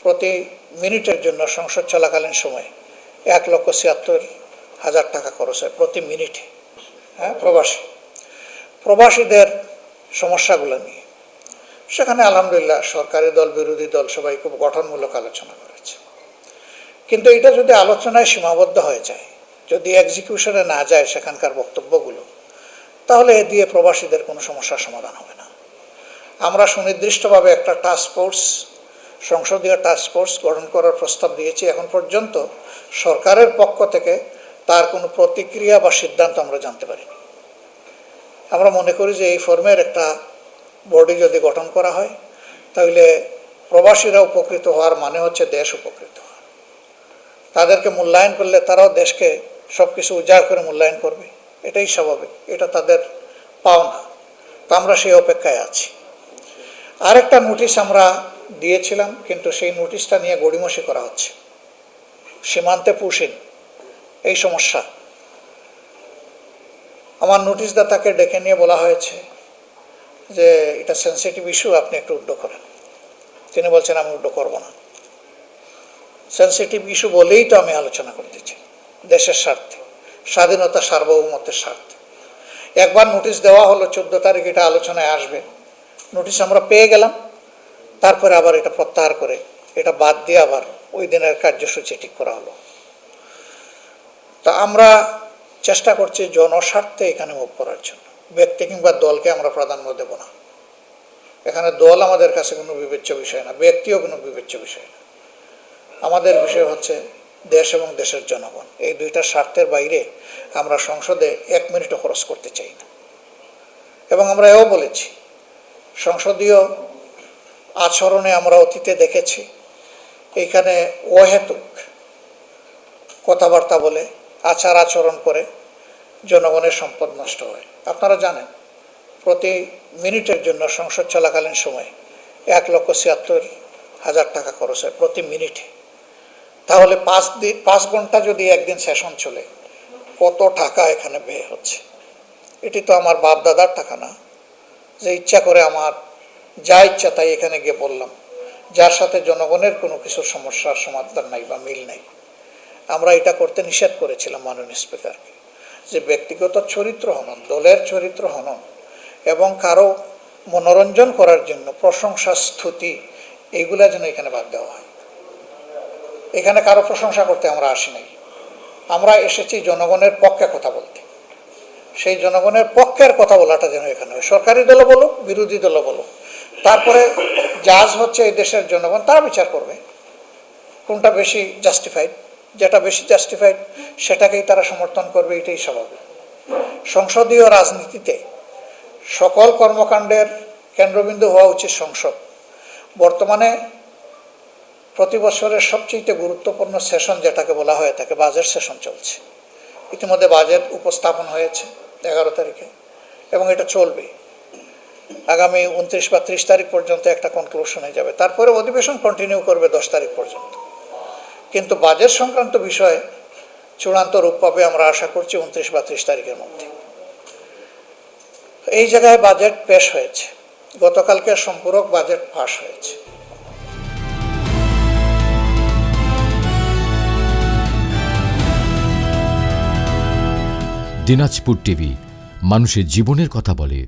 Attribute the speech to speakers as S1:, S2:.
S1: প্রতি মিনিটের জন্য সংসদ চলাকালীন সময়ে 1,76,000 টাকা খরচ হয় প্রতি মিনিটে। হ্যাঁ, প্রবাসীদের সমস্যাগুলো নিয়ে সেখানে আলহামদুলিল্লাহ সরকারি দল বিরোধী দল সবাই খুব গঠনমূলক আলোচনা করেছে। কিন্তু এটা যদি আলোচনায় সীমাবদ্ধ হয়ে যায়, যদি এক্সিকিউশনে না যায় সেখানকার বক্তব্যগুলো, তাহলে এ দিয়ে প্রবাসীদের কোনো সমস্যার সমাধান হবে না। আমরা সুনির্দিষ্টভাবে একটা সংসদীয় টাস্ক ফোর্স গঠন করার প্রস্তাব দিয়েছি। এখন পর্যন্ত সরকারের পক্ষ থেকে তার কোনো প্রতিক্রিয়া বা সিদ্ধান্ত আমরা জানতে পারিনি। আমরা মনে করি যে এই ফর্মের একটা বডি যদি গঠন করা হয়, তাহলে প্রবাসীরা উপকৃত হওয়ার মানে হচ্ছে দেশ উপকৃত হওয়া। তাদেরকে মূল্যায়ন করলে তারাও দেশকে সব কিছু উজাড় করে মূল্যায়ন করবে, এটাই স্বাভাবিক, এটা তাদের পাওনা। তো আমরা সেই অপেক্ষায় আছি। আরেকটা নোটিশ আমরা দিয়েছিলাম, কিন্তু সেই নোটিশটা নিয়ে গড়িমসি করা হচ্ছে। সীমান্তে পুশিং এই সমস্যা, আমার নোটিশদাতাকে ডেকে নিয়ে বলা হয়েছে যে এটা সেন্সিটিভ ইস্যু, আপনি একটু উদ্যোগ করেন। তিনি বলছেন আমি উদ্যোগ করব না। সেন্সিটিভ ইস্যু বলেই তো আমি আলোচনা করতেছি, দেশের স্বার্থে, স্বাধীনতা সার্বভৌমত্বের স্বার্থে। একবার নোটিশ দেওয়া হলো 14 তারিখ এটা আলোচনায় আসবে, নোটিশ আমরা পেয়ে গেলাম, তারপরে আবার এটা প্রত্যাহার করে এটা বাদ দিয়ে আবার ওই দিনের কার্যসূচি ঠিক করা হলো। তা আমরা চেষ্টা করছি জনস্বার্থে এখানে মুভ করার জন্য। ব্যক্তি কিংবা দলকে আমরা প্রাধান্য দেব না। এখানে দল আমাদের কাছে কোনো বিবেচ্য বিষয় না, ব্যক্তিও কোনো বিবেচ্য বিষয় না। আমাদের বিষয় হচ্ছে দেশ এবং দেশের জনগণ। এই দুইটা স্বার্থের বাইরে আমরা সংসদে 1 মিনিটও খরচ করতে চাই না। এবং আমরা এও বলেছি, সংসদীয় আচরণে আমরা অতীতে দেখেছি এইখানে অহেতুক কথাবার্তা বলে, আচার আচরণ করে জনগণের সম্পদ নষ্ট হয়। আপনারা জানেন প্রতি মিনিটের জন্য সংসদ চলাকালীন সময়ে 1,76,000 টাকা খরচ হয় প্রতি মিনিটে। তাহলে 5 ঘন্টা যদি একদিন সেশন চলে, কত টাকা এখানে ব্যয় হচ্ছে। এটি তো আমার বাপ দাদার টাকা না, যে ইচ্ছা করে আমার যা ইচ্ছা তাই এখানে গিয়ে বললাম, যার সাথে জনগণের কোনো কিছুর সমস্যার সমাধান নাই বা মিল নাই। আমরা এটা করতে নিষেধ করেছিলাম মাননীয় স্পিকারকে, যে ব্যক্তিগত চরিত্র হনন, দলের চরিত্র হনন এবং কারো মনোরঞ্জন করার জন্য প্রশংসা স্তুতি এইগুলা যেন এখানে বাদ দেওয়া হয়। এখানে কারো প্রশংসা করতে আমরা আসি নাই, আমরা এসেছি জনগণের পক্ষে কথা বলতে। সেই জনগণের পক্ষের কথা বলাটা যেন এখানে হয়। সরকারি দলও বলুক, বিরোধী দলও বলুক, তারপরে জাজ হচ্ছে এই দেশের জনগণ, তারা বিচার করবে কোনটা বেশি জাস্টিফাইড। যেটা বেশি জাস্টিফাইড সেটাকেই তারা সমর্থন করবে, এটাই স্বাভাবিক। সংসদীয় রাজনীতিতে সকল কর্মকাণ্ডের কেন্দ্রবিন্দু হওয়া উচিত সংসদ। বর্তমানে প্রতি বছরের সবচেয়ে গুরুত্বপূর্ণ সেশন যেটাকে বলা হয়ে থাকে বাজেট সেশন চলছে। ইতিমধ্যে বাজেট উপস্থাপন হয়েছে 11 তারিখে এবং এটা চলবে আগামী 29 বা 30 তারিখ পর্যন্ত, একটা কনক্লুশনে যাবে। তারপরে অধিবেশন কন্টিনিউ করবে 10 তারিখ পর্যন্ত। কিন্তু বাজেট সংক্রান্ত বিষয়ে চূড়ান্ত রূপ পাবে আমরা আশা করছি 29 বা 30 তারিখের মধ্যে। এই জায়গায় বাজেট পেশ হয়েছে, গতকালকে সম্পূরক বাজেট পাস হয়েছে।
S2: দিনাজপুর টিভি, মানুষের জীবনের কথা বলে।